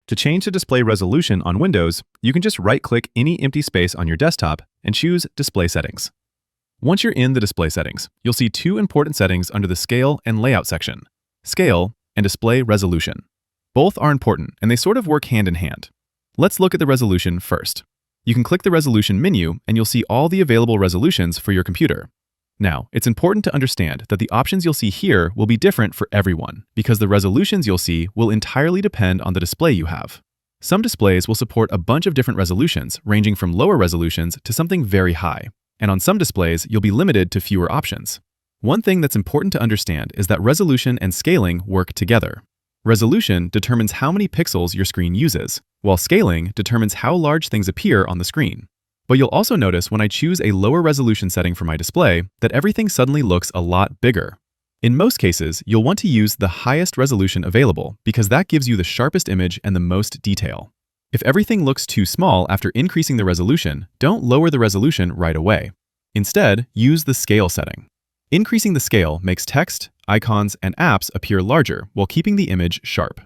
To change the display resolution on Windows, you can just right-click any empty space on your desktop and choose Display Settings. Once you're in the display settings, you'll see two important settings under the Scale and Layout section: Scale and Display Resolution. Both are important, and they sort of work hand in hand. Let's look at the resolution first. You can click the resolution menu, and you'll see all the available resolutions for your computer. Now, it's important to understand that the options you'll see here will be different for everyone, because the resolutions you'll see will entirely depend on the display you have. Some displays will support a bunch of different resolutions, ranging from lower resolutions to something very high. And on some displays, you'll be limited to fewer options. One thing that's important to understand is that resolution and scaling work together. Resolution determines how many pixels your screen uses, while scaling determines how large things appear on the screen. But you'll also notice when I choose a lower resolution setting for my display that everything suddenly looks a lot bigger. In most cases, you'll want to use the highest resolution available because that gives you the sharpest image and the most detail. If everything looks too small after increasing the resolution, don't lower the resolution right away. Instead, use the scale setting. Increasing the scale makes text, icons, and apps appear larger while keeping the image sharp.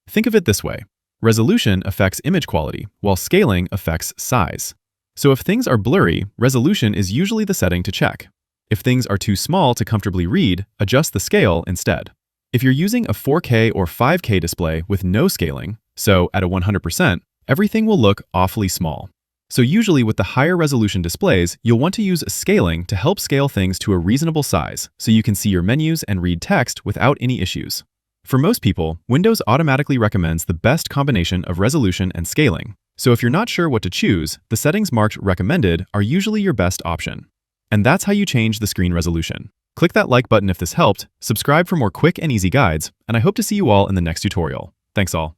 Think of it this way: resolution affects image quality, while scaling affects size. So if things are blurry, resolution is usually the setting to check. If things are too small to comfortably read, adjust the scale instead. If you're using a 4K or 5K display with no scaling, so at a 100%, everything will look awfully small. So usually with the higher resolution displays, you'll want to use scaling to help scale things to a reasonable size so you can see your menus and read text without any issues. For most people, Windows automatically recommends the best combination of resolution and scaling. So if you're not sure what to choose, the settings marked recommended are usually your best option. And that's how you change the screen resolution. Click that like button if this helped, subscribe for more quick and easy guides, and I hope to see you all in the next tutorial. Thanks all.